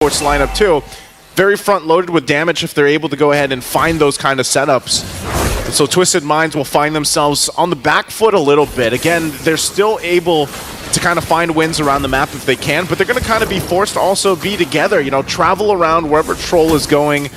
Esports lineup too. Very front-loaded with damage if they're able to go ahead and find those kind of setups. So Twisted Minds will find themselves on the back foot a little bit. Again, they're still able to kind of find wins around the map if they can, but they're going to kind of be forced to also be together, you know, travel around wherever Troll is going,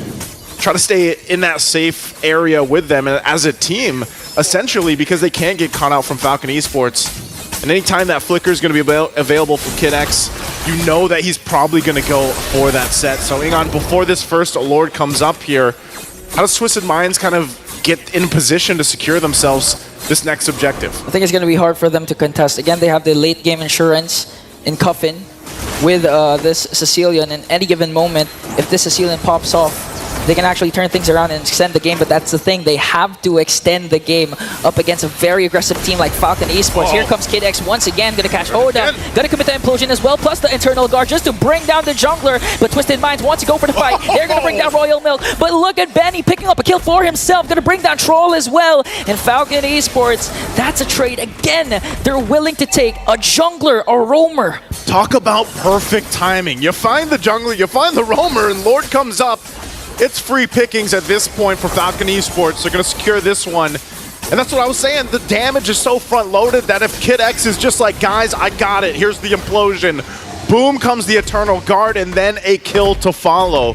try to stay in that safe area with them as a team, essentially, because they can't get caught out from Falcon Esports. And anytime that flicker is going to be available for Kid X, you know that he's probably going to go for that set. So Ingon, before this first Lord comes up here, how does Twisted Minds kind of get in position to secure themselves this next objective? I think it's going to be hard for them to contest. Again, they have the late game insurance in Coffin with this Sicilian. In any given moment, if this Sicilian pops off, they can actually turn things around and extend the game, but that's the thing. They have to extend the game up against a very aggressive team like Falcon Esports. Here comes Kid X once again, gonna catch Oda, gonna commit the implosion as well, plus the internal guard just to bring down the jungler, but Twisted Minds wants to go for the fight. They're gonna bring down Royal Milk, but look at Benny picking up a kill for himself, gonna bring down Troll as well. And Falcon Esports, that's a trade. Again, they're willing to take a jungler, a roamer. Talk about perfect timing. You find the jungler, you find the roamer, and Lord comes up. It's free pickings at this point for Falcon Esports. They're going to secure this one. And that's what I was saying. The damage is so front-loaded that if Kid X is just like, guys, I got it. Here's the implosion. Boom comes the Eternal Guard, and then a kill to follow.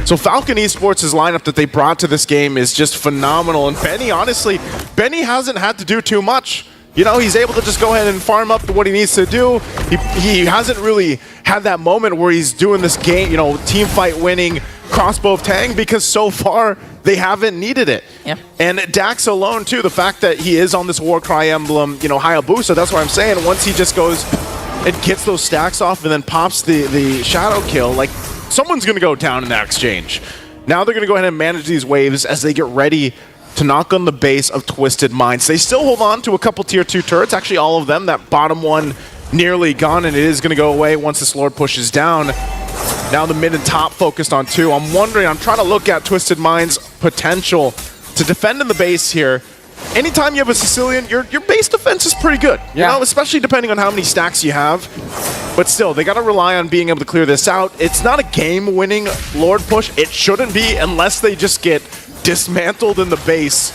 So Falcon Esports' lineup that they brought to this game is just phenomenal. And Benny, honestly, Benny hasn't had to do too much. You know, he's able to just go ahead and farm up what he needs to do. He hasn't really had that moment where he's doing this game, you know, team fight winning crossbow of Tang, because so far they haven't needed it. Yeah. And Dax alone too, the fact that he is on this Warcry emblem, you know, Hayabusa, that's what I'm saying. Once he just goes and gets those stacks off and then pops the shadow kill, like, someone's gonna go down in that exchange. Now they're gonna go ahead and manage these waves as they get ready to knock on the base of Twisted Minds. They still hold on to a couple tier 2 turrets, actually all of them. That bottom one nearly gone, and it is gonna go away once this Lord pushes down. Now the mid and top focused on 2. I'm wondering, I'm trying to look at Twisted Minds' potential to defend in the base here. Anytime you have a Sicilian, your base defense is pretty good. You know, especially depending on how many stacks you have. But still, they got to rely on being able to clear this out. It's not a game-winning Lord push. It shouldn't be unless they just get dismantled in the base.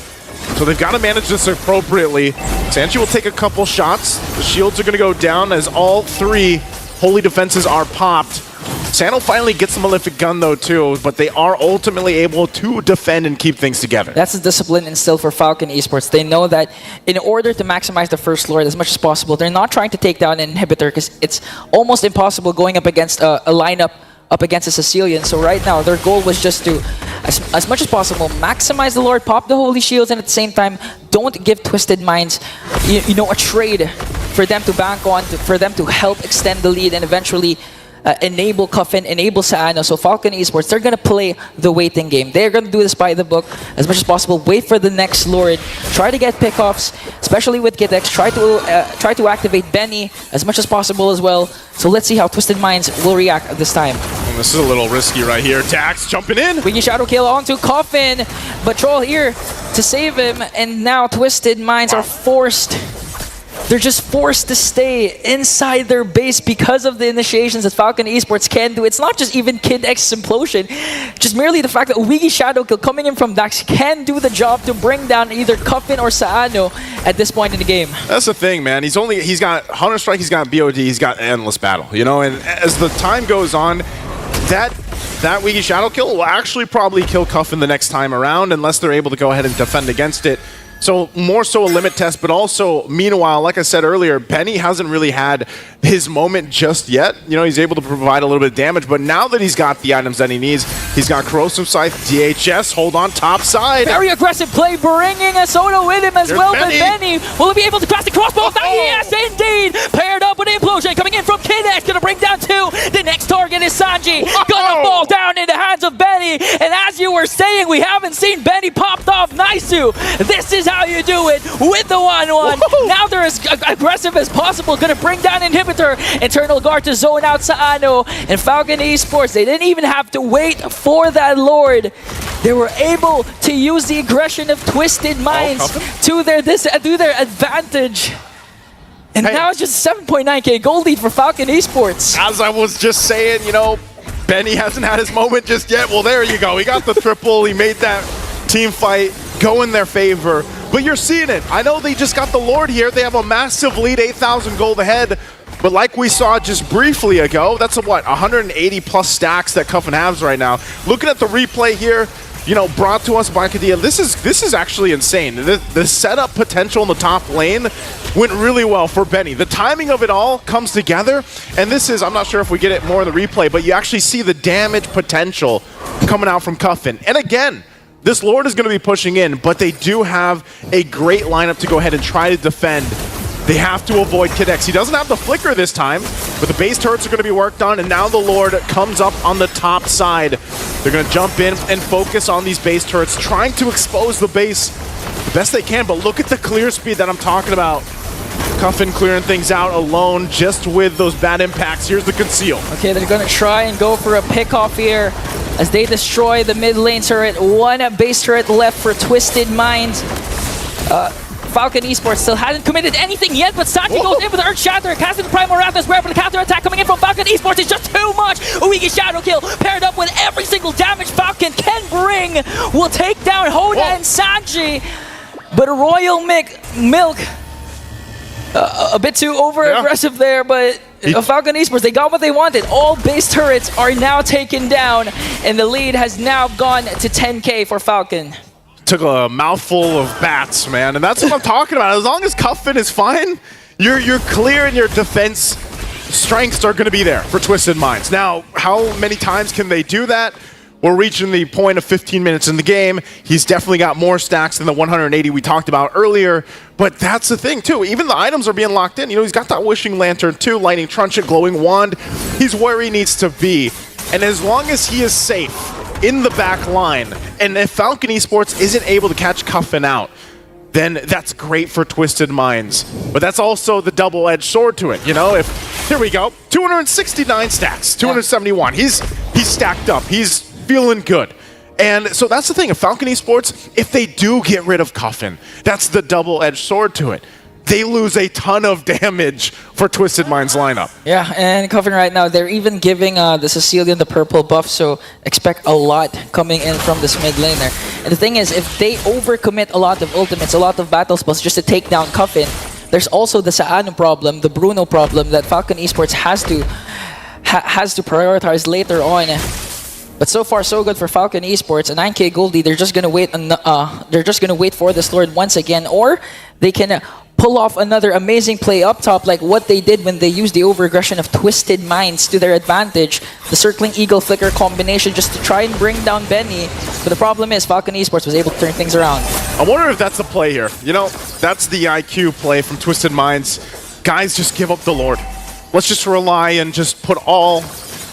So they've got to manage this appropriately. Sanchi will take a couple shots. The shields are going to go down as all 3 holy defenses are popped. Sano finally gets the Malefic Gun though too, but they are ultimately able to defend and keep things together. That's the discipline instilled for Falcon Esports. They know that in order to maximize the first Lord as much as possible, they're not trying to take down an inhibitor because it's almost impossible going up against a lineup up against a Sicilian. So right now, their goal was just to, as much as possible, maximize the Lord, pop the Holy Shields, and at the same time, don't give Twisted Minds, you know, a trade for them to bank on, for them to help extend the lead and eventually enable Coffin, enable Saano. So Falcon Esports, they're going to play the waiting game. They're going to do this by the book as much as possible. Wait for the next Lord. Try to get pickoffs, especially with Kid X. Try to activate Benny as much as possible as well. So let's see how Twisted Minds will react this time. And this is a little risky right here. Dax jumping in. Wiggy Shadow Kill onto Coffin. But Troll here to save him. And now Twisted Minds are forced. They're just forced to stay inside their base because of the initiations that Falcon Esports can do. It's not just even Kid X's implosion, just merely the fact that Wiggy Shadow Kill coming in from Dax can do the job to bring down either Coffin or Saano at this point in the game. That's the thing, man. He's got Hunter Strike, he's got BOD, he's got Endless Battle, you know, and as the time goes on, that Wiggy Shadow Kill will actually probably kill Coffin the next time around unless they're able to go ahead and defend against it. So more so a limit test, but also, meanwhile, like I said earlier, Benny hasn't really had his moment just yet. You know, he's able to provide a little bit of damage, but now that he's got the items that he needs, he's got Corrosive Scythe, DHS, hold on, top side. Very aggressive play, bringing a Soda with him as well, but Benny, will he be able to cross the crossbow? Yes, indeed! Paired up with the implosion, coming in from Kid X, gonna bring down 2. The next target is Sanji, gonna fall down in the hands of Benny, and as you were saying, we haven't seen Benny popped off Naisu. This is how you do it with the 1-1. Now they're as aggressive as possible. Gonna bring down Inhibitor. Internal Guard to zone out Saano. And Falcon Esports, they didn't even have to wait for that Lord. They were able to use the aggression of Twisted Minds to their advantage. And now it's just 7.9k gold lead for Falcon Esports. As I was just saying, you know, Benny hasn't had his moment just yet. Well, there you go. He got the triple. He made that team fight go in their favor. But you're seeing it. I know they just got the Lord here. They have a massive lead, 8,000 gold ahead. But like we saw just briefly ago, that's a what, 180 plus stacks that Cuffin has right now. Looking at the replay here, you know, brought to us by Kadia, this is actually insane. The setup potential in the top lane went really well for Benny. The timing of it all comes together, and this is, I'm not sure if we get it more in the replay, but you actually see the damage potential coming out from Cuffin. And again, this Lord is going to be pushing in, but they do have a great lineup to go ahead and try to defend. They have to avoid Kid X. He doesn't have the flicker this time, but the base turrets are going to be worked on, and now the Lord comes up on the top side. They're going to jump in and focus on these base turrets, trying to expose the base the best they can, but look at the clear speed that I'm talking about. Cuffin clearing things out alone just with those bad impacts. Here's the conceal. Okay, they're going to try and go for a pick-off here as they destroy the mid lane turret. One base turret left for Twisted Minds. Falcon Esports still hasn't committed anything yet, but Sanji goes in with the Earth Shatter, casting the Primal Raptors, where for the counter attack coming in from Falcon Esports is just too much. Uigi Shadow Kill paired up with every single damage Falcon can bring will take down Hoda and Sanji. But Royal Milk, a bit too over-aggressive there, but Falcon Esports, they got what they wanted. All base turrets are now taken down, and the lead has now gone to 10K for Falcon. Took a mouthful of bats, man, and that's what I'm talking about. As long as Cuffin is fine, you're clear, and your defense strengths are going to be there for Twisted Minds. Now, how many times can they do that? We're reaching the point of 15 minutes in the game. He's definitely got more stacks than the 180 we talked about earlier, but that's the thing, too. Even the items are being locked in. You know, he's got that Wishing Lantern, too, Lightning Truncheon, Glowing Wand. He's where he needs to be, and as long as he is safe in the back line, and if Falcon Esports isn't able to catch Cuffin out, then that's great for Twisted Minds. But that's also the double-edged sword to it, you know? Here we go, 269 stacks, 271. He's stacked up. He's feeling good. And so that's the thing, if Falcon Esports, if they do get rid of Cuffin, that's the double-edged sword to it. They lose a ton of damage for Twisted Minds lineup. Yeah, and Cuffin right now, they're even giving the Sicilian the purple buff, so expect a lot coming in from this mid laner. And the thing is, if they overcommit a lot of ultimates, a lot of battle spells just to take down Cuffin, there's also the Saano problem, the Bruno problem that Falcon Esports has to prioritize later on. But so far, so good for Falcon Esports. A 9K gold lead. They're just gonna wait. They're just gonna wait for this Lord once again, or they can pull off another amazing play up top, like what they did when they used the overaggression of Twisted Minds to their advantage. The circling Eagle Flicker combination just to try and bring down Benny. But the problem is, Falcon Esports was able to turn things around. I wonder if that's the play here. You know, that's the IQ play from Twisted Minds. Guys, just give up the Lord. Let's just rely and just put all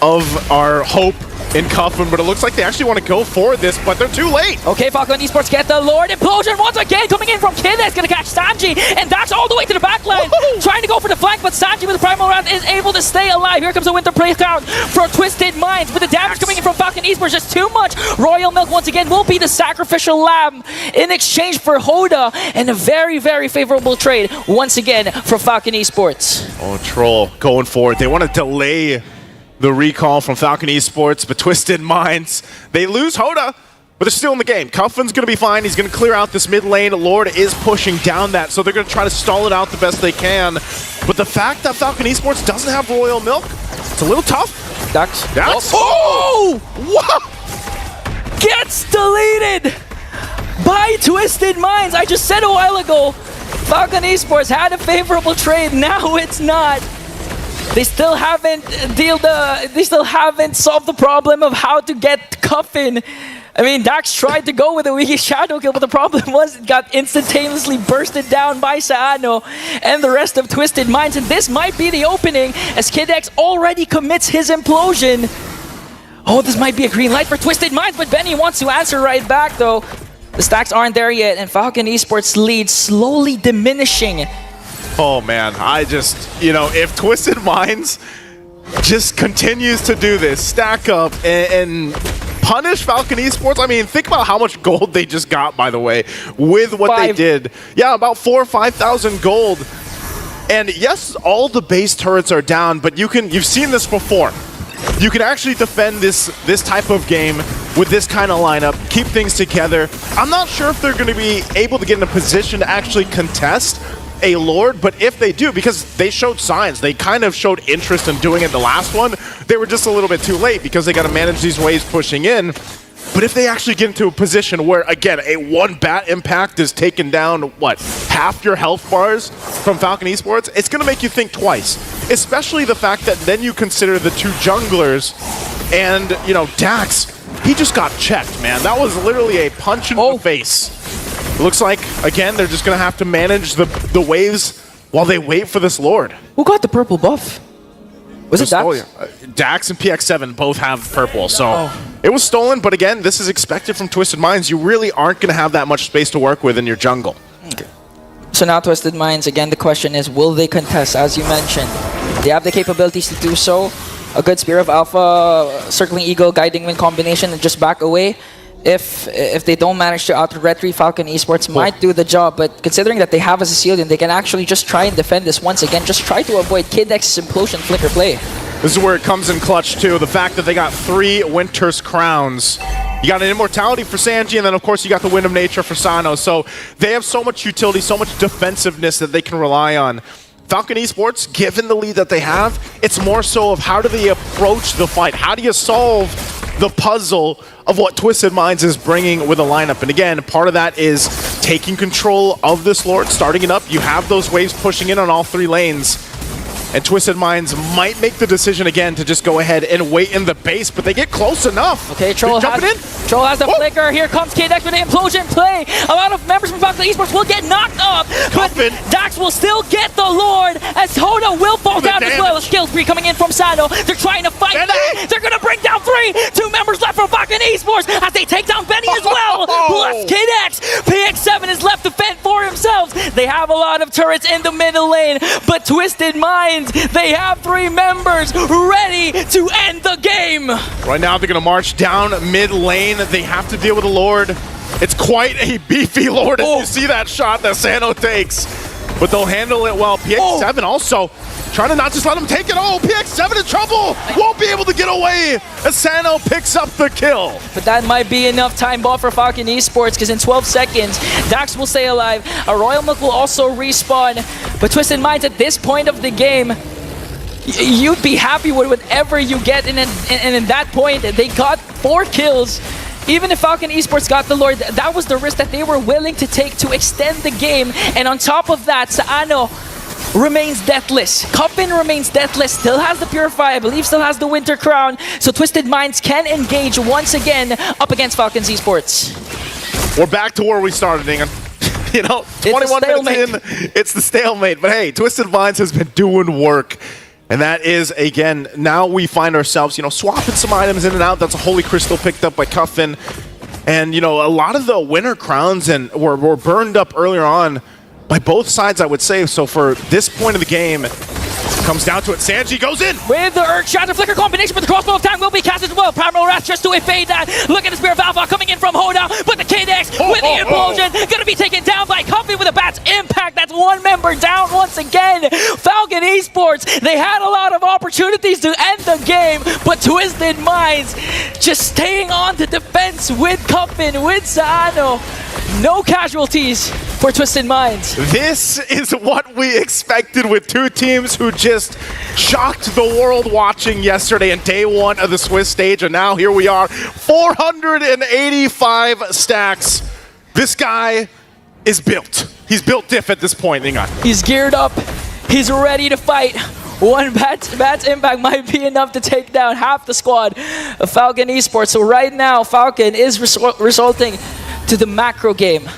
of our hope in Cuffin, but it looks like they actually want to go for this, but they're too late. Okay, Falcon Esports get the Lord Implosion once again, coming in from Kid that's going to catch Sanji, and that's all the way to the back line. Trying to go for the flank, but Sanji with the Primal Wrath is able to stay alive. Here comes the Winter Playground for Twisted Minds, but the damage coming in from Falcon Esports just too much. Royal Milk once again will be the sacrificial lamb in exchange for Hoda, and a very, very favorable trade once again for Falcon Esports. Oh, Troll going forward. They want to delay the recall from Falcon Esports, but Twisted Minds, they lose Hoda, but they're still in the game. Cuffin's going to be fine. He's going to clear out this mid lane. Lord is pushing down that, so they're going to try to stall it out the best they can. But the fact that Falcon Esports doesn't have Royal Milk, it's a little tough. Dax. Oh! What? Gets deleted by Twisted Minds. I just said a while ago, Falcon Esports had a favorable trade. Now it's not. They still haven't solved the problem of how to get Cuffin. I mean, Dax tried to go with a Wiki Shadow Kill, but the problem was it got instantaneously bursted down by Saano and the rest of Twisted Minds. And this might be the opening as Kid X already commits his implosion. Oh, this might be a green light for Twisted Minds, but Benny wants to answer right back though. The stacks aren't there yet, and Falcon Esports lead slowly diminishing. Oh man, you know, if Twisted Minds just continues to do this, stack up and punish Falcon Esports. I mean, think about how much gold they just got, by the way, with what they did. Yeah, about 4,000 or 5,000 gold. And yes, all the base turrets are down, but you've seen this before. you can actually defend this type of game with this kind of lineup, keep things together. I'm not sure if they're going to be able to get in a position to actually contest a Lord, but if they do, because they showed signs, they kind of showed interest in doing it the last one, they were just a little bit too late because they got to manage these waves pushing in. But if they actually get into a position where, again, a one bat impact is taking down, what, half your health bars from Falcon Esports, it's going to make you think twice. Especially the fact that then you consider the two junglers and, you know, Dax, he just got checked, man. That was literally a punch in the face. Looks like, again, they're just going to have to manage the waves while they wait for this Lord. Who got the purple buff? Was it Dax? Dax and PX7 both have purple, so it was stolen, but again, this is expected from Twisted Minds. You really aren't going to have that much space to work with in your jungle. Okay. So now Twisted Minds, again, the question is, will they contest? As you mentioned, they have the capabilities to do so. A good Spear of Alpha, Circling Eagle, Guiding Wind combination, and just back away. If they don't manage to out-retry, Falcon Esports might do the job, but considering that they have a Sicilian, they can actually just try and defend this once again. Just try to avoid KidX's Implosion Flicker play. This is where it comes in clutch, too. The fact that they got 3 Winter's Crowns. You got an Immortality for Sanji, and then, of course, you got the Wind of Nature for Sano. So they have so much utility, so much defensiveness that they can rely on. Falcon Esports, given the lead that they have, it's more so of how do they approach the fight? How do you solve the puzzle of what Twisted Minds is bringing with a lineup? And again, part of that is taking control of this Lord, starting it up. You have those waves pushing in on all 3 lanes. And Twisted Minds might make the decision again to just go ahead and wait in the base, but they get close enough. Okay, Troll has the flicker. Here comes KDX with the Implosion play. A lot of members from Falcon Esports will get knocked up, but Dax will still get the Lord as Hoda will fall down as well. Skill 3 coming in from Sano. They're trying to fight back. They're going to bring down 3. 2 members left from Falcon Esports as they take down Benny as well. Plus KDX. PX7 is left to fend for themselves. They have a lot of turrets in the middle lane, but Twisted Minds, they have 3 members ready to end the game. Right now, they're going to march down mid lane. They have to deal with the Lord. It's quite a beefy Lord as you see that shot that Sano takes. But they'll handle it well. PX7 also trying to not just let him take it. PX7 in trouble. Won't be able to get away as Sano picks up the kill. But that might be enough time ball for Falcon Esports because in 12 seconds, Dax will stay alive. A Royal Milk will also respawn. But Twisted Minds at this point of the game, you'd be happy with whatever you get. And in that point, they got 4 kills. Even if Falcon Esports got the Lord, that was the risk that they were willing to take to extend the game. And on top of that, Sano remains deathless. Coppin remains deathless, still has the Purify, I believe still has the Winter Crown. So Twisted Minds can engage once again up against Falcon Esports. We're back to where we started, Ingan. You know, 21 minutes in, it's the stalemate. But hey, Twisted Minds has been doing work. And that is, again, now we find ourselves, you know, swapping some items in and out. That's a Holy Crystal picked up by Cuffin. And, you know, a lot of the Winter Crowns were burned up earlier on by both sides, I would say. So for this point of the game, comes down to it. Sanji goes in. With the Earth Shatter Flicker combination, but the Crossbow of Time will be cast as well. Primal Wrath just to evade that. Look at the Spear of Alpha coming in from Hoda, but the KDX with the Implosion gonna be taken down by Cuffy with a Bat's Impact. That's 1 member down once again. Falcon Esports, they had a lot of opportunities to end the game, but Twisted Minds just staying on the defense with Cuffin, with Sano. No casualties for Twisted Minds. This is what we expected with 2 teams who just shocked the world watching yesterday in day 1 of the Swiss stage, and now here we are, 485 stacks. This guy is built. He's built diff at this point, Inga. He's geared up. He's ready to fight. 1 Bat's Impact might be enough to take down half the squad of Falcon Esports. So right now, Falcon is resulting to the macro game.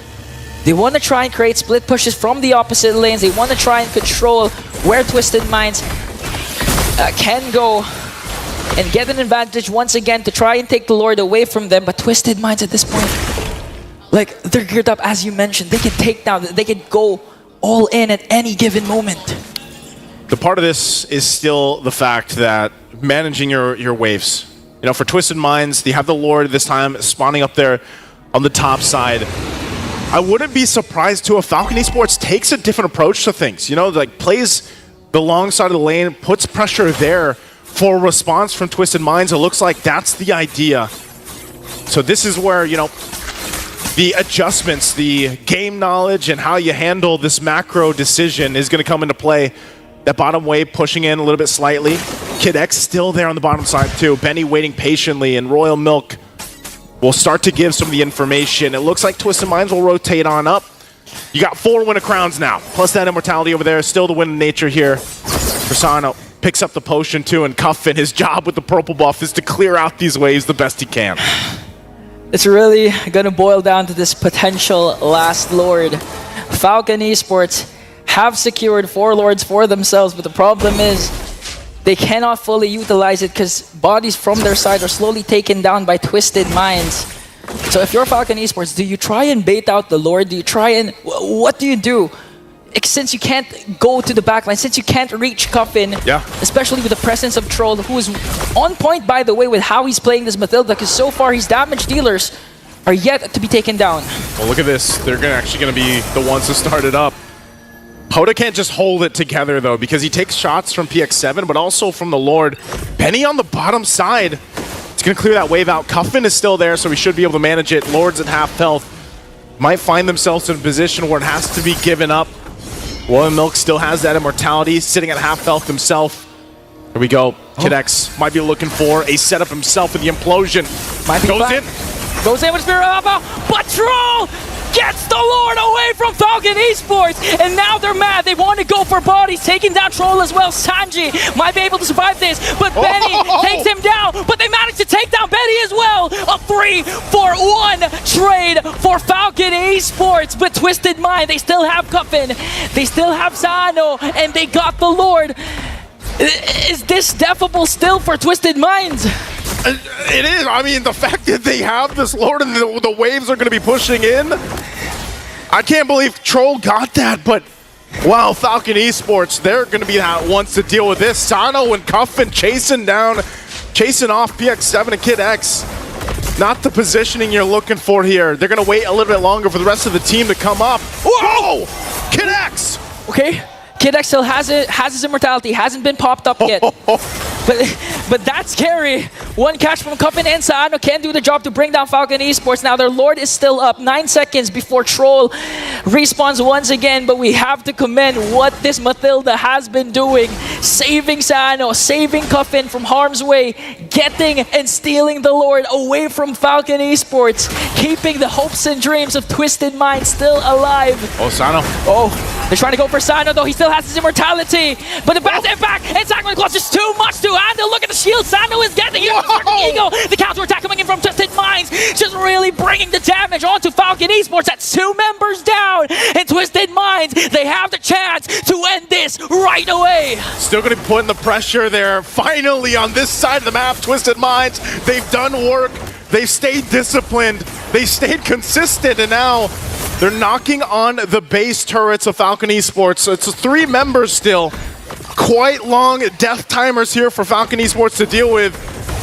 They want to try and create split pushes from the opposite lanes. They want to try and control where Twisted Minds can go and get an advantage once again to try and take the Lord away from them. But Twisted Minds at this point, like, they're geared up, as you mentioned. They can take down, they can go all in at any given moment. The part of this is still the fact that managing your waves. You know, for Twisted Minds, they have the Lord this time spawning up there on the top side. I wouldn't be surprised too if Falcon Esports takes a different approach to things. You know, like plays the long side of the lane, puts pressure there for a response from Twisted Minds. It looks like that's the idea. So this is where, you know, the adjustments, the game knowledge, and how you handle this macro decision is going to come into play. That bottom wave pushing in a little bit slightly. Kid X still there on the bottom side too. Benny waiting patiently, and Royal Milk will start to give some of the information. It looks like Twisted Minds will rotate on up. You got 4 Winter Crowns now, plus that Immortality over there. Still the win in nature here. Persano picks up the potion too, and Cuffin, his job with the purple buff is to clear out these waves the best he can. It's really gonna boil down to this potential last Lord. Falcon Esports have secured 4 Lords for themselves, but the problem is they cannot fully utilize it because bodies from their side are slowly taken down by Twisted Minds. So if you're Falcon Esports, do you try and bait out the Lord? Do you try and... what do you do? Since you can't go to the backline, since you can't reach Cuffin, especially with the presence of Troll, who is on point, by the way, with how he's playing this Mathilda, because so far his damage dealers are yet to be taken down. Well, look at this. They're actually going to be the ones to start it up. Hoda can't just hold it together, though, because he takes shots from PX7, but also from the Lord. Benny on the bottom side. It's going to clear that wave out. Cuffin is still there, so we should be able to manage it. Lords at half health might find themselves in a position where it has to be given up. Royal Milk still has that Immortality, sitting at half health himself. Here we go. Kid X might be looking for a setup himself with the implosion. Goes in with Spirit of Alpha, but Troll gets the Lord away from Falcon Esports, and now they're mad. They want to go for bodies, taking down Troll as well. Sanji might be able to survive this, but Benny takes him down, but they managed to take down Benny as well. A 3-for-1 trade for Falcon Esports, but Twisted Mind, they still have Cuffin, they still have Sano, and they got the Lord. Is this defable still for Twisted Minds? It is. I mean, the fact that they have this Lord and the waves are going to be pushing in. I can't believe Troll got that, but wow, Falcon Esports, they're going to be the ones to deal with this. Sano and Cuffin chasing off PX7 and Kid X. Not the positioning you're looking for here. They're going to wait a little bit longer for the rest of the team to come up. Whoa! Kid X! Okay. Kid X still has his Immortality, hasn't been popped up yet. But that's scary. One catch from Cuffin and Sano can do the job to bring down Falcon Esports. Now their Lord is still up. 9 seconds before Troll respawns once again, but we have to commend what this Mathilda has been doing. Saving Sano, saving Cuffin from harm's way, getting and stealing the Lord away from Falcon Esports, keeping the hopes and dreams of Twisted Mind still alive. Oh, Sano. Oh, they're trying to go for Sano, though. He still has his Immortality, but the back and back, and Sacrament Claws is too much to handle. Look at the shield Sano is getting here. The counter-attack coming in from Twisted Minds, just really bringing the damage onto Falcon Esports. That's 2 members down, and Twisted Minds, they have the chance to end this right away. Still going to be putting the pressure there. Finally, on this side of the map, Twisted Minds, they've done work. They've stayed disciplined. They stayed consistent, and now they're knocking on the base turrets of Falcon Esports. So it's 3 members still. Quite long death timers here for Falcon Esports to deal with.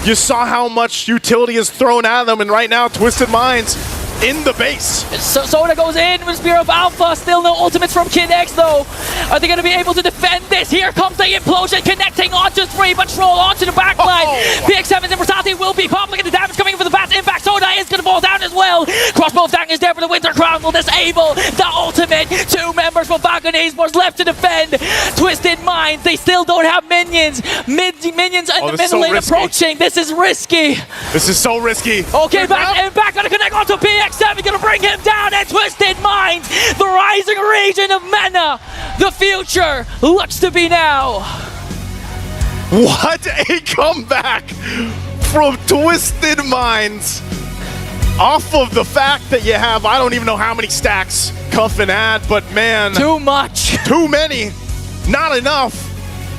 You saw how much utility is thrown at them, and right now, Twisted Minds in the base. So Soda goes in with Spear of Alpha. Still no ultimates from Kid X, though. Are they going to be able to defend this? Here comes the implosion, connecting onto 3, but Troll onto the backline. PX7's Immortality will be popped. Look at the damage coming in for the fast impact. Soda is going to fall down as well. Crossbow attack is there for the Winter Crown. Will disable the ultimate. 2 members from Falcon Esports left to defend. Twisted Minds, they still don't have minions. Minions in the middle lane approaching. This is risky. This is so risky. Okay, back gonna connect onto PX7, gonna bring him down, and Twisted Minds, the rising region of Mena, the future looks to be now. What a comeback from Twisted Minds. Off of the fact that you have, I don't even know how many stacks Cuffin had, but man. Too much. Too many. Not enough.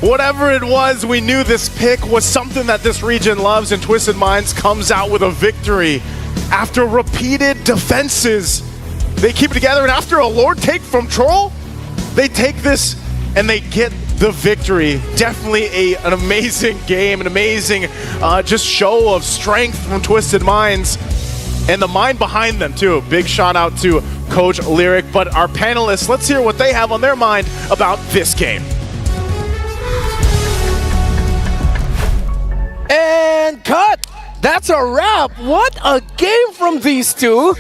Whatever it was, we knew this pick was something that this region loves, and Twisted Minds comes out with a victory. After repeated defenses, they keep it together, and after a Lord take from Troll, they take this and they get the victory. Definitely an amazing game, an amazing just show of strength from Twisted Minds. And the mind behind them, too. Big shout out to Coach Lyric. But our panelists, let's hear what they have on their mind about this game. And cut! That's a wrap! What a game from these two!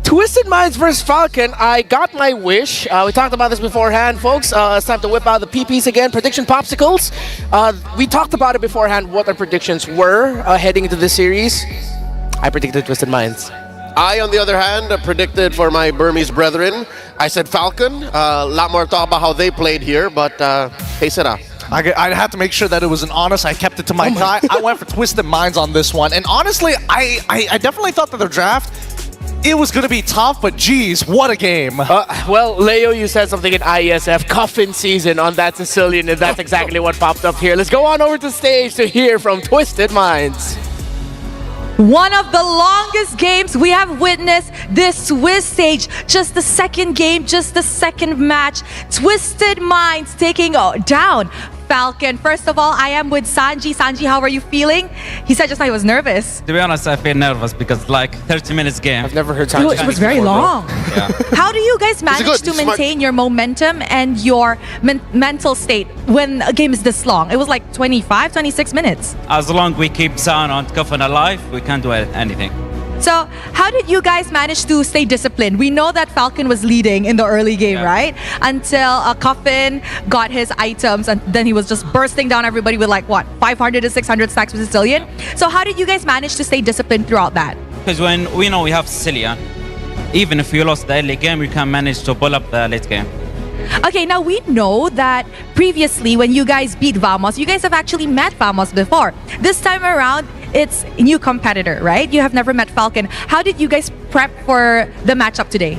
Twisted Minds versus Falcon. I got my wish. We talked about this beforehand, folks. It's time to whip out the PPs again. Prediction popsicles. We talked about it beforehand, what our predictions were heading into this series. I predicted Twisted Minds. I, on the other hand, predicted for my Burmese brethren. I said Falcon. A lot more talk about how they played here, but hey, Sera. I had to make sure that it was an honest. I kept it to my guy. I went for Twisted Minds on this one. And honestly, I definitely thought that the draft, it was going to be tough, but geez, what a game. Well, Leo, you said something in IESF, coffin season on that Sicilian, and that's exactly what popped up here. Let's go on over to stage to hear from Twisted Minds. One of the longest games we have witnessed this Swiss stage. Just the second game, just the second match. Twisted Minds taking down Falcon. First of all, I am with Sanji. Sanji, how are you feeling? He said just now he was nervous. To be honest, I feel nervous because like 30 minutes game. I've never heard Sanji. It was very long. Yeah. How do you guys manage good. to He's smart. maintain your momentum and your mental state when a game is this long? It was like 25, 26 minutes. As long we keep Sound and Coffin alive, we can't do anything. So how did you guys manage to stay disciplined? We know that Falcon was leading in the early game, Yeah. right? Until Coffin got his items and then he was just bursting down everybody with like, what, 500 to 600 stacks with Sicilian? So how did you guys manage to stay disciplined throughout that? Because when we know we have Sicilian, even if we lost the early game, we can manage to pull up the late game. Okay, now we know that previously when you guys beat Vamos, you guys have actually met Vamos before. This time around, it's a new competitor, right? You have never met Falcon. How did you guys prep for the matchup today?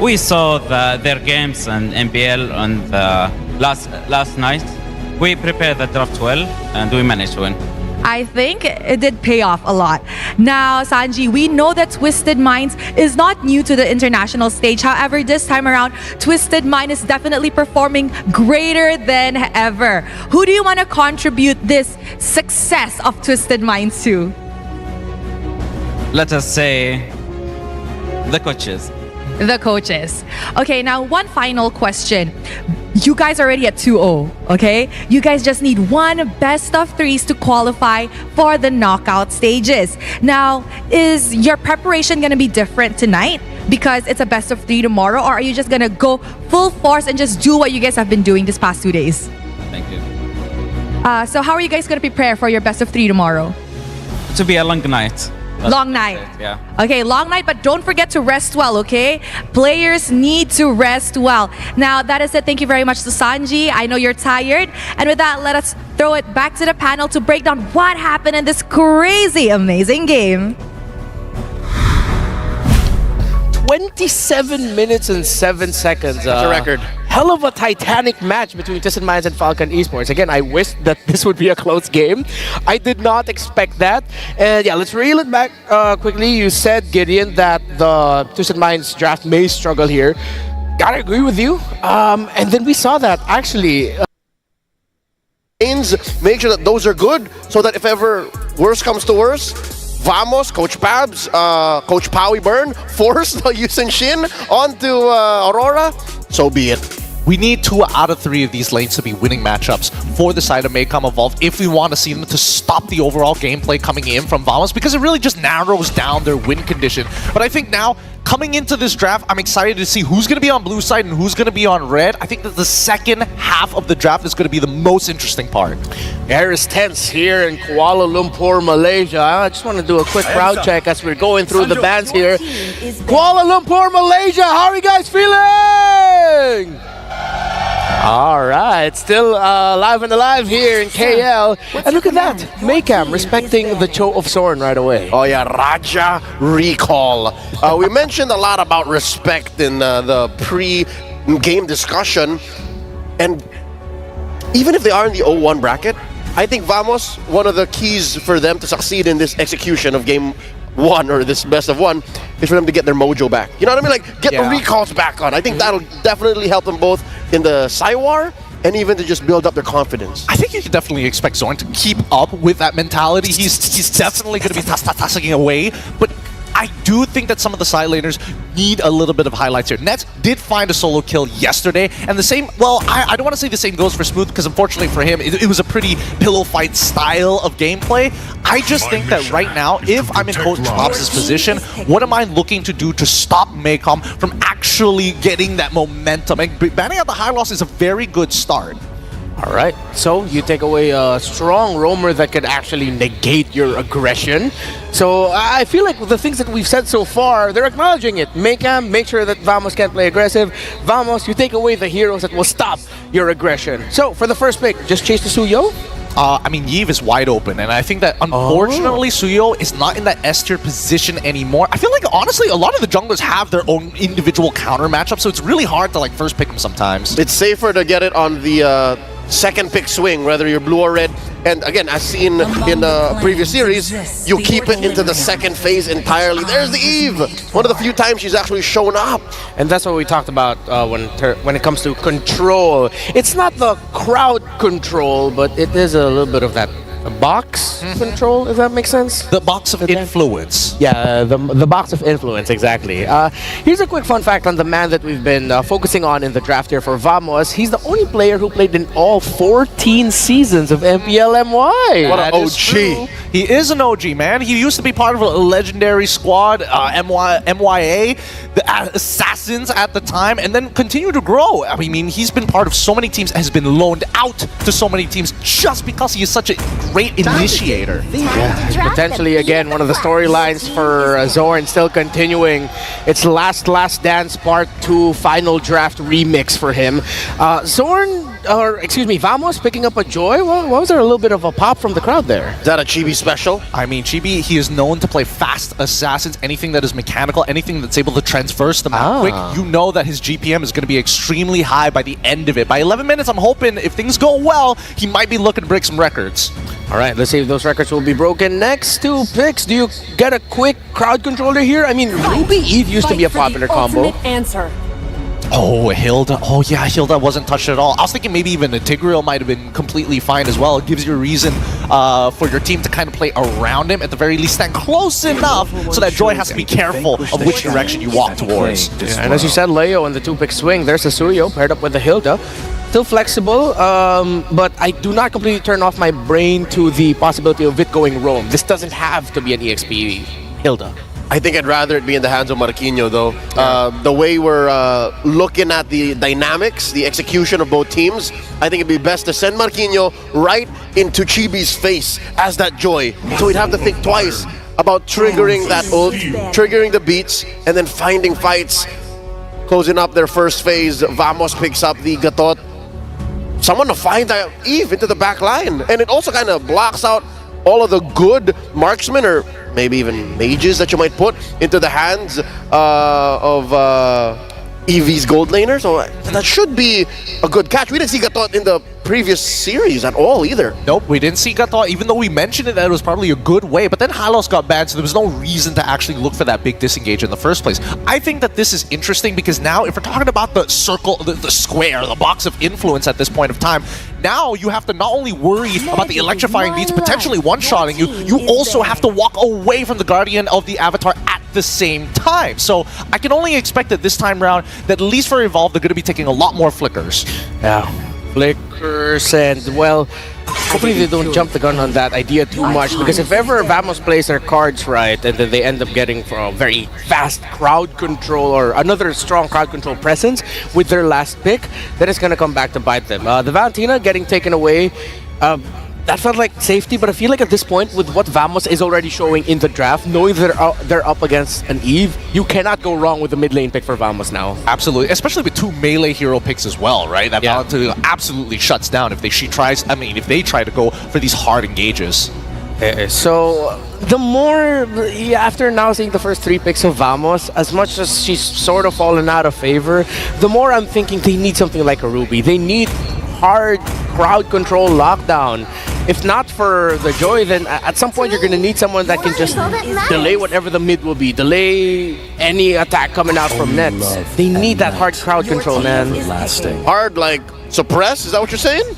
We saw their games and MPL on the last night. We prepared the draft well and we managed to win. I think it did pay off a lot. Now, Sanji, we know that Twisted Minds is not new to the international stage. However, this time around, Twisted Mind is definitely performing greater than ever. Who do you want to contribute this success of Twisted Minds to? Let us say the coaches. The coaches. Okay, now one final question. You guys are already at 2-0, okay? You guys just need one best of threes to qualify for the knockout stages. Now, is your preparation gonna be different tonight because it's a best of three tomorrow, or are you just gonna go full force and just do what you guys have been doing this past 2 days? Thank you. So how are you guys gonna prepare for your best of three tomorrow? To be a long night. Long night. Yeah. Okay, long night, but don't forget to rest well, okay? Players need to rest well. Now, that is it. Thank you very much to Sanji. I know you're tired. And with that, let us throw it back to the panel to break down what happened in this crazy, amazing game. 27 minutes and 7 seconds. That's a record. Hell of a titanic match between Twisted Minds and Falcon Esports. Again, I wish that this would be a close game. I did not expect that. And yeah, let's reel it back quickly. You said, Gideon, that the Twisted Minds draft may struggle here. Gotta agree with you. And then we saw that actually. Make sure that those are good so that if ever worse comes to worse, Vamos, Coach Babs, Coach Powie Burn, force the Yusen Shin onto Aurora, so be it. We need 2 out of 3 of these lanes to be winning matchups for the side of Maycom Evolve if we want to see them to stop the overall gameplay coming in from Vamos, because it really just narrows down their win condition. But I think now, coming into this draft, I'm excited to see who's going to be on blue side and who's going to be on red. I think that the second half of the draft is going to be the most interesting part. Air is tense here in Kuala Lumpur, Malaysia. I just want to do a quick crowd check as we're going through the bands here. Kuala Lumpur, Malaysia, how are you guys feeling? All right, still live and alive here in KL. And look at that, Maycam respecting the Cho of Soren right away. Oh yeah, Raja recall. We mentioned a lot about respect in the pre-game discussion, and even if they are in the 0-1 bracket, I think Vamos, one of the keys for them to succeed in this execution of game 1 or this best of 1 is for them to get their mojo back. You know what I mean? Like, get the recalls back on. I think that'll definitely help them both in the Cywar and even to just build up their confidence. I think you can definitely expect Zorn to keep up with that mentality. He's definitely going to be tassing away, but I do think that some of the side laners need a little bit of highlights here. Nets did find a solo kill yesterday, and the same, well, I don't want to say the same goes for Smooth, because unfortunately for him, it was a pretty pillow fight style of gameplay. I just think that right now, if I'm in Coach Chops' position, what am I looking to do to stop Maycom from actually getting that momentum? And banning out the high loss is a very good start. All right, so you take away a strong roamer that could actually negate your aggression. So I feel like the things that we've said so far, they're acknowledging it. Maycam, make sure that Vamos can't play aggressive. Vamos, you take away the heroes that will stop your aggression. So for the first pick, just chase the Suyo. I mean, Yves is wide open, and I think that unfortunately Suyo is not in that S tier position anymore. I feel like, honestly, a lot of the junglers have their own individual counter matchups, so it's really hard to like first pick them sometimes. It's safer to get it on the second pick swing, whether you're blue or red. And again, as seen in the previous series, you keep it into the second phase entirely. There's the Eve! One of the few times she's actually shown up. And that's what we talked about when it comes to control. It's not the crowd control, but it is a little bit of that box control, if that makes sense. The box of influence. Yeah, the box of influence, exactly. Here's a quick fun fact on the man that we've been focusing on in the draft here for Vamos. He's the only player who played in all 14 seasons of MPLMY. What an OG. He is an OG, man. He used to be part of a legendary squad, MYA, the Assassins at the time, and then continued to grow. I mean, he's been part of so many teams, has been loaned out to so many teams just because he is such a great initiator. Yeah, potentially, again, one of the storylines for Zorn still continuing. It's Last Dance Part 2 Final Draft Remix for him. Vamos picking up a Joy. Well, was there a little bit of a pop from the crowd there? Is that a Chibi special? I mean, Chibi, he is known to play fast assassins, anything that is mechanical, anything that's able to transverse the map quick. You know that his GPM is going to be extremely high by the end of it. By 11 minutes, I'm hoping if things go well, he might be looking to break some records. All right, let's see if those records will be broken. Next two picks, do you get a quick crowd controller here? I mean, Ruby Eve used to be a popular combo. Answer. Oh, Hilda. Oh, yeah, Hilda wasn't touched at all. I was thinking maybe even a Tigreal might have been completely fine as well. It gives you a reason for your team to kind of play around him, at the very least stand close enough so that Joy has to be careful of which direction you walk towards. Yeah, and as you said, Leo in the two-pick swing, there's a Suryo paired up with the Hilda. Still flexible, but I do not completely turn off my brain to the possibility of it going roam. This doesn't have to be an EXP Hilda. I think I'd rather it be in the hands of Marquinhos, though. The way we're looking at the dynamics, the execution of both teams, I think it'd be best to send Marquinhos right into Chibi's face as that Joy. So he'd have to think twice about triggering that ult, triggering the beats, and then finding fights. Closing up their first phase, Vamos picks up the Gatot. Someone to find that Eve into the back line. And it also kind of blocks out all of the good marksmen or maybe even mages that you might put into the hands of EV's gold laner. So that should be a good catch. We didn't see Gatot in the previous series at all either. Nope, we didn't see Gatot, even though we mentioned it that it was probably a good way, but then Hylos got banned, so there was no reason to actually look for that big disengage in the first place. I think that this is interesting because now if we're talking about the circle, the square, the box of influence at this point of time, now you have to not only worry about the electrifying beats potentially one-shotting you, you also have to walk away from the Guardian of the Avatar at the same time. So I can only expect that this time around, that at least for Evolve, they're going to be taking a lot more flickers. Yeah. Flickers, and well, hopefully they don't jump the gun on that idea too much, because if ever Vamos plays their cards right and then they end up getting from very fast crowd control or another strong crowd control presence with their last pick, then it's going to come back to bite them. The Valentina getting taken away, that felt like safety, but I feel like at this point, with what Vamos is already showing in the draft, knowing they're up against an Eve, you cannot go wrong with the mid lane pick for Vamos now. Absolutely, especially with two melee hero picks as well, right? That Valentina absolutely shuts down if they try to go for these hard engages. So the more, after now seeing the first three picks of Vamos, as much as she's sort of fallen out of favor, the more I'm thinking they need something like a Ruby. They need hard crowd control lockdown. If not for the Joy, then at some point you're going to need someone that can just delay whatever the mid will be, delay any attack coming out from nets. They need that hard crowd control, man. Hard, like suppress? Is that what you're saying?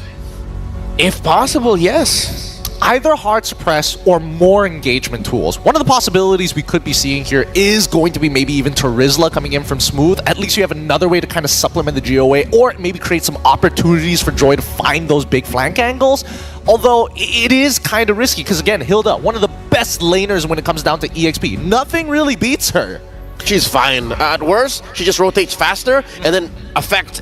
If possible, yes. either hard suppress or more engagement tools. One of the possibilities we could be seeing here is going to be maybe even Terizla coming in from Smooth. At least you have another way to kind of supplement the GOA, or maybe create some opportunities for Joy to find those big flank angles. Although it is kind of risky, because again, Hilda, one of the best laners when it comes down to EXP. Nothing really beats her. She's fine. At worst, she just rotates faster and then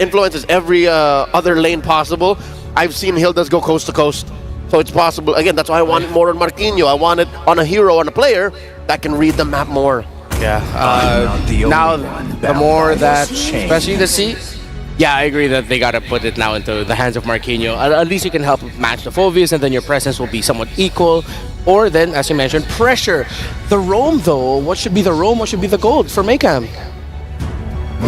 influences every other lane possible. I've seen Hilda's go coast to coast, so it's possible. Again, that's why I want it more on Marquinhos. I want it on a hero, on a player that can read the map more. Yeah. Now, the more that, especially the C, yeah, I agree that they gotta put it now into the hands of Marquinhos. At least you can help match the Phobius, and then your presence will be somewhat equal. Or then, as you mentioned, pressure. The roam, though, what should be the roam? What should be the gold for Maycam?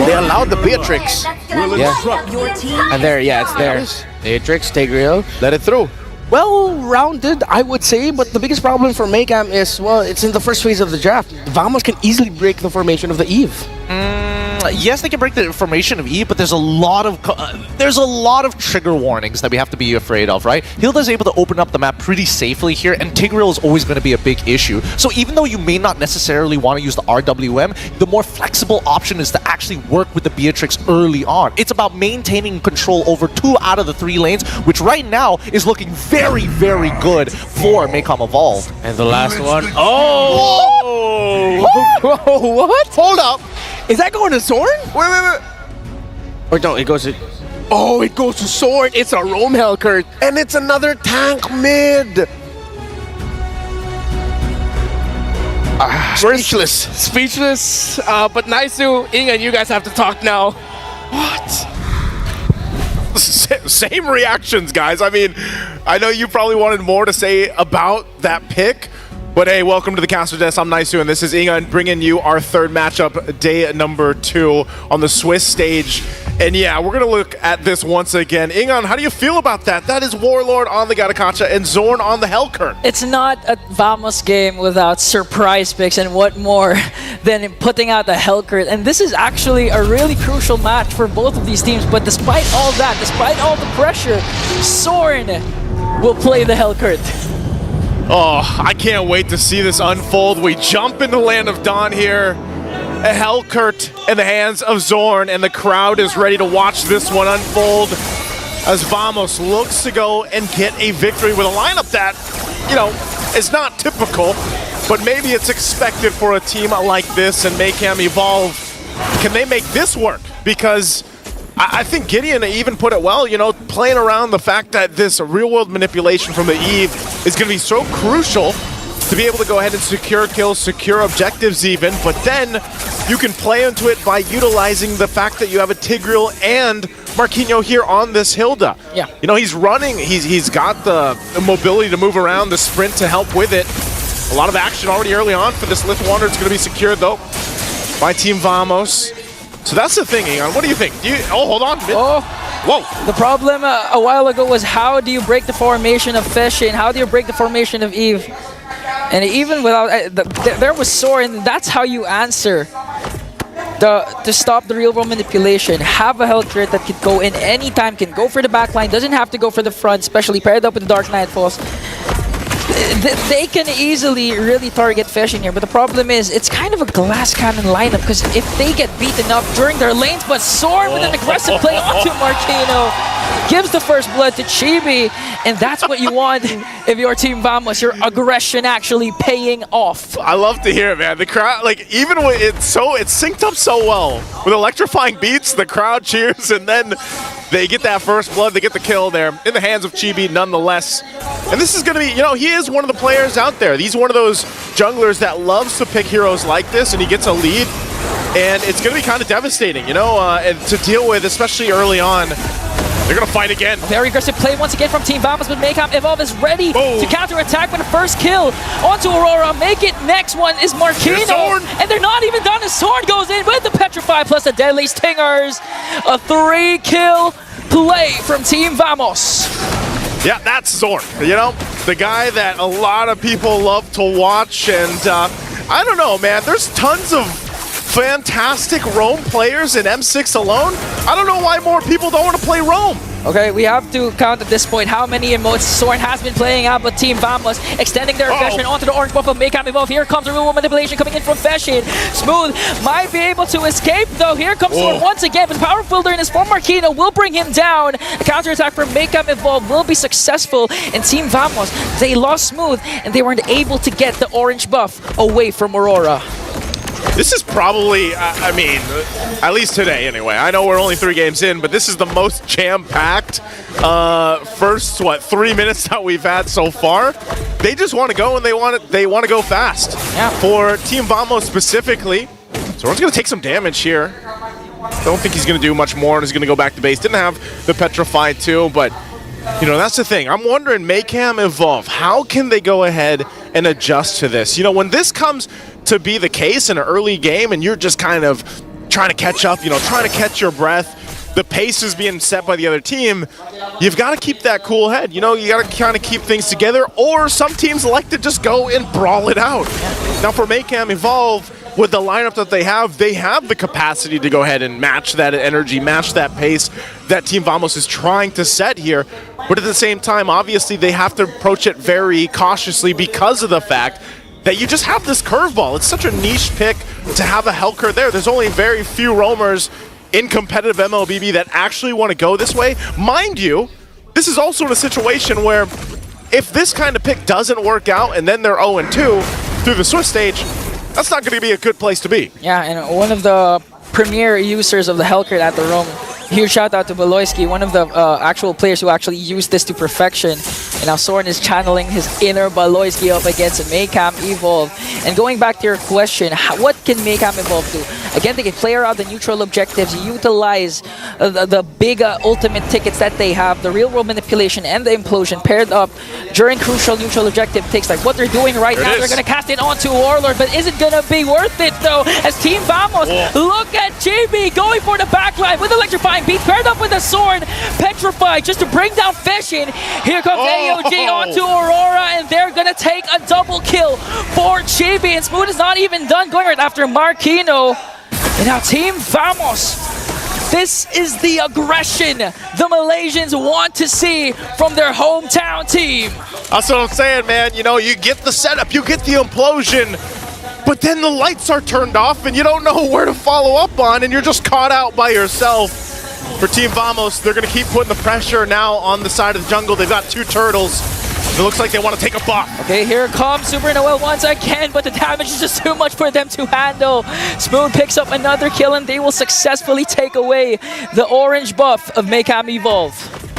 They allowed the Beatrix. Yeah. And there, yeah, it's there. Beatrix, Tigreal. Let it through. Well-rounded, I would say, but the biggest problem for Maycam is, well, it's in the first phase of the draft. Vamos can easily break the formation of the Eve. Yes, they can break the formation of E, but there's a lot of trigger warnings that we have to be afraid of, right? Hilda's able to open up the map pretty safely here, and Tigreal is always going to be a big issue. So even though you may not necessarily want to use the RWM, the more flexible option is to actually work with the Beatrix early on. It's about maintaining control over 2 out of the 3 lanes, which right now is looking very, very good for Maycom Evolve. And the last one. Oh! Whoa, what? Hold up. Is that going to Zorn? Wait. Or no, it goes to... Oh, it goes to Zorn. It's a roam Hellcurt. And it's another tank mid. Speechless. Speechless. But Naisu, Inga, you guys have to talk now. What? Same reactions, guys. I mean, I know you probably wanted more to say about that pick, but hey, welcome to the Caster Desk. I'm Naisu, and this is Inga, and bringing you our third matchup, day number 2 on the Swiss stage. And yeah, we're going to look at this once again. Ingan, how do you feel about that? That is Warlord on the Gatakacha and Zorn on the Hellcurt. It's not a Vamos game without surprise picks, and what more than putting out the Hellcurt. And this is actually a really crucial match for both of these teams. But despite all that, despite all the pressure, Zorn will play the Hellcurt. Oh, I can't wait to see this unfold. We jump into Land of Dawn here. A Hellcurt in the hands of Zorn, and the crowd is ready to watch this one unfold as Vamos looks to go and get a victory with a lineup that, you know, is not typical, but maybe it's expected for a team like this. And Maycam Evolve, can they make this work? Because I think Gideon even put it well, you know, playing around the fact that this real-world manipulation from the Eve is going to be so crucial to be able to go ahead and secure kills, secure objectives even, but then you can play into it by utilizing the fact that you have a Tigreal and Marquinhos here on this Hilda. Yeah. You know, he's running, he's got the mobility to move around, the sprint to help with it. A lot of action already early on for this Lithuaner. It's going to be secured though by Team Vamos. So that's the thing, Egon. What do you think? Oh, hold on. Oh. Whoa. The problem a while ago was, how do you break the formation of Fish, and how do you break the formation of Eve? And even without, there was Soren. That's how you answer to stop the real world manipulation. Have a Hellcurt that can go in anytime, can go for the backline, doesn't have to go for the front, especially paired up with the Dark Nightfalls. They can easily really target Fish in here, but the problem is it's kind of a glass cannon lineup, because if they get beaten up during their lanes, but Zorn with an aggressive play onto Marquinhos gives the first blood to Chibi, and that's what you want if you're Team Vamos, your aggression actually paying off. I love to hear it, man. The crowd, like, even when it's synced up so well with electrifying beats, the crowd cheers, and then they get that first blood, they get the kill there in the hands of Chibi nonetheless. And this is going to be, you know, he is one of the players out there. He's one of those junglers that loves to pick heroes like this, and he gets a lead, and it's going to be kind of devastating, you know, and to deal with, especially early on. They're going to fight again. Very aggressive play once again from Team Vamos, but Maycam Evolve is ready to counterattack with the first kill onto Aurora. Make it. Next one is Marquinhos, and they're not even done as Zorn goes in with the Petrify plus the Deadly Stingers. A 3-kill play from Team Vamos. Yeah, that's Zorn. You know, the guy that a lot of people love to watch, and I don't know, man. There's tons of fantastic roam players in M6 alone. I don't know why more people don't want to play roam. Okay, we have to count at this point how many emotes Soren has been playing out, but Team Vamos extending their aggression onto the orange buff of Maycam Evolve. Here comes the real manipulation coming in from Feshin. Smooth might be able to escape though. Here comes Soren once again, but Power Builder in his form Marquino will bring him down. The counterattack from Maycam Evolve will be successful, and Team Vamos, they lost Smooth and they weren't able to get the orange buff away from Aurora. This is probably, I mean, at least today anyway. I know we're only 3 games in, but this is the most jam-packed first, 3 minutes that we've had so far. They just want to go and they want to go fast. Yeah. For Team Vamos specifically, Soren's going to take some damage here. Don't think he's going to do much more and he's going to go back to base. Didn't have the Petrify too, but you know, that's the thing. I'm wondering, Maycam Evolve, how can they go ahead and adjust to this? You know, when this comes to be the case in an early game and you're just kind of trying to catch up, you know, trying to catch your breath, the pace is being set by the other team, you've got to keep that cool head. You know, you got to kind of keep things together, or some teams like to just go and brawl it out. Now for Maycam Evolve, with the lineup that they have the capacity to go ahead and match that energy, match that pace that Team Vamos is trying to set here. But at the same time, obviously, they have to approach it very cautiously because of the fact that you just have this curveball. It's such a niche pick to have a Helker there. There's only very few roamers in competitive MLBB that actually want to go this way. Mind you, this is also in a situation where if this kind of pick doesn't work out and then they're 0-2 through the Swiss stage, that's not going to be a good place to be. Yeah, and one of the premier users of the Hellcurt at the Roam, huge shout out to Baloyski, one of the actual players who actually used this to perfection. And now Soren is channeling his inner Baloyski up against Maycam Evolve. And going back to your question, what can Maycam Evolve do? Again, they can play around the neutral objectives, utilize the big ultimate tickets that they have, the real world manipulation and the implosion paired up during crucial neutral objective takes, like what they're doing right now. They're going to cast it onto Warlord, but is it going to be worth it though? As Team Vamos, look at JB going for the backline with Electrifying Beat paired up with a sword, Petrify just to bring down Feshin. Here comes AOG onto Aurora, and they're going to take a double kill for JB, and Smooth is not even done, going right after Marquino. And now Team Vamos, this is the aggression the Malaysians want to see from their hometown team. That's what I'm saying, man. You know, you get the setup, you get the implosion, but then the lights are turned off and you don't know where to follow up on, and you're just caught out by yourself. For Team Vamos, they're going to keep putting the pressure now on the side of the jungle. They've got 2 turtles. It looks like they want to take a buff. Okay, here comes Super Noel once again, but the damage is just too much for them to handle. Smooth picks up another kill, and they will successfully take away the orange buff of Maycam Evolve.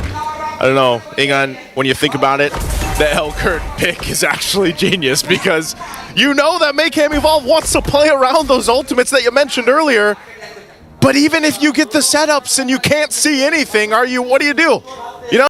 I don't know, Ingan, when you think about it, the Hellcurt pick is actually genius, because you know that Maycam Evolve wants to play around those ultimates that you mentioned earlier. But even if you get the setups and you can't see anything, what do you do?